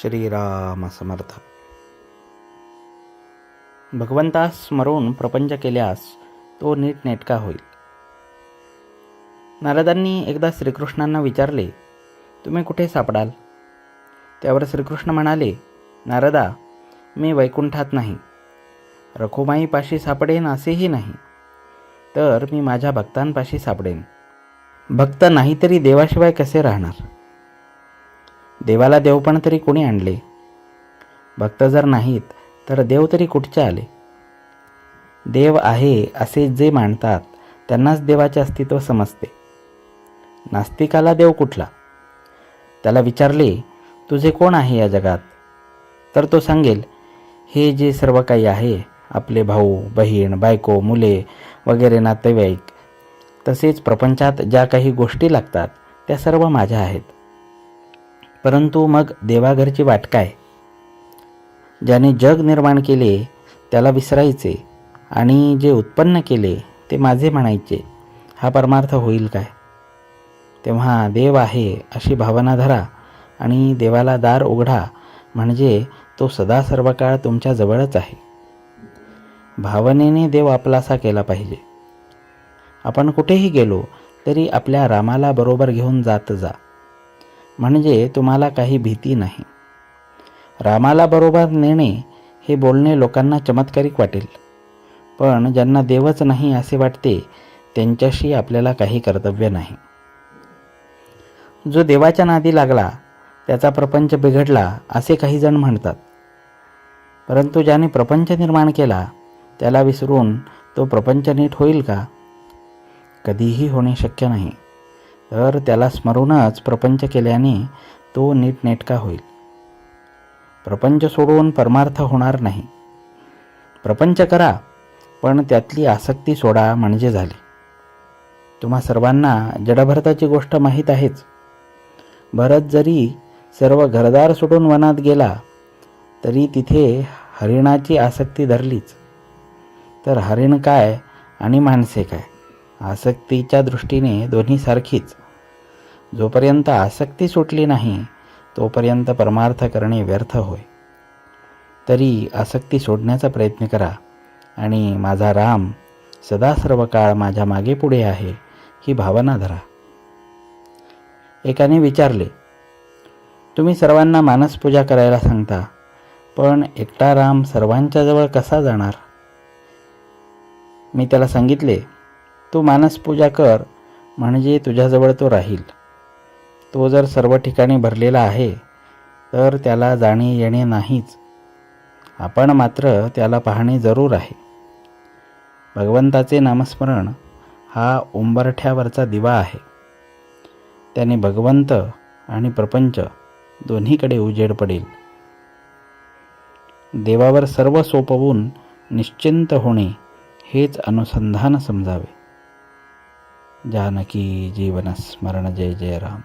श्रीराम समर्थ. भगवंतास स्मरून प्रपंच केल्यास तो नीटनेटका होईल. नारदांनी एकदा श्रीकृष्णांना विचारले, तुम्ही कुठे सापडाल? त्यावर श्रीकृष्ण म्हणाले, नारदा, मी वैकुंठात नाही, रखुमाईपाशी सापडेन असेही नाही, तर मी माझ्या भक्तांपाशी सापडेन. भक्त नाहीतरी देवाशिवाय कसे राहणार? देवाला देवपण तरी कोणी आणले? भक्त जर नाहीत तर देव तरी कुठचे आले? देव आहे असे जे मानतात त्यांनाच देवाचे अस्तित्व समजते. नास्तिकाला देव कुठला? त्याला विचारले, तुझे कोण आहे या जगात? तर तो सांगेल, हे जे सर्व काही आहे, आपले भाऊ बहीण बायको मुले वगैरे नातेवाईक, तसेच प्रपंचात ज्या काही गोष्टी लागतात त्या सर्व माझ्या आहेत. परंतु मग देवाघरची वाट काय? ज्याने जग निर्माण केले त्याला विसरायचे आणि जे उत्पन्न केले ते माझे म्हणायचे, हा परमार्थ होईल काय? तेव्हा देव आहे अशी भावना धरा आणि देवाला दार उघडा, म्हणजे तो सदा सर्व काळ तुमच्या जवळच आहे. भावनेने देव आपलासा केला पाहिजे. आपण कुठेही गेलो तरी आपल्या रामाला बरोबर घेऊन जात जा, म्हणजे तुम्हाला काही भीती नाही. रामाला बरोबर नेणे हे बोलणे लोकांना चमत्कारिक वाटेल, पण ज्यांना देवच नाही असे वाटते त्यांच्याशी आपल्याला काही कर्तव्य नाही. जो देवाच्या नादी लागला त्याचा प्रपंच बिघडला असे काही जण म्हणतात. परंतु ज्याने प्रपंच निर्माण केला त्याला विसरून तो प्रपंच नीट होईल का? कधीही होणे शक्य नाही. तर त्याला स्मरूनच प्रपंच केल्याने तो नीटनेटका होईल. प्रपंच सोडून परमार्थ होणार नाही. प्रपंच करा, पण त्यातली आसक्ती सोडा म्हणजे झाले. तुम्हा सर्वांना जडभरताची गोष्ट माहीत आहेच. भरत जरी सर्व घरदार सोडून वनात गेला तरी तिथे हरिणाची आसक्ती धरलीच. तर हरिण काय आणि माणसे काय? आसक्तीच्या दृष्टीने दोन्ही सारखीच. जोपर्यंत आसक्ती सुटली नाही तोपर्यंत परमार्थ करणे व्यर्थ होय. तरी आसक्ती सोडण्याचा प्रयत्न करा आणि माझा राम सदा सर्व काळ माझ्या मागे पुढे आहे ही भावना धरा. एकाने विचारले, तुम्ही सर्वांना मानसपूजा करायला सांगता, पण एकटा राम सर्वांच्या जवळ कसा जाणार? मी त्याला सांगितले, तू मानसपूजा कर, म्हणजे तुझ्याजवळ तो राहील. तो जर सर्व ठिकाणी भरलेला आहे तर त्याला जाणे येणे नाहीच. आपण मात्र त्याला पाहणे जरूर आहे. भगवंताचे नामस्मरण हा उंबरठ्यावरचा दिवा आहे. त्याने भगवंत आणि प्रपंच दोन्हीकडे उजेड पडेल. देवावर सर्व सोपवून निश्चिंत होणे हेच अनुसंधान समजावे. जानकी जीवन स्मरण. जय जय राम.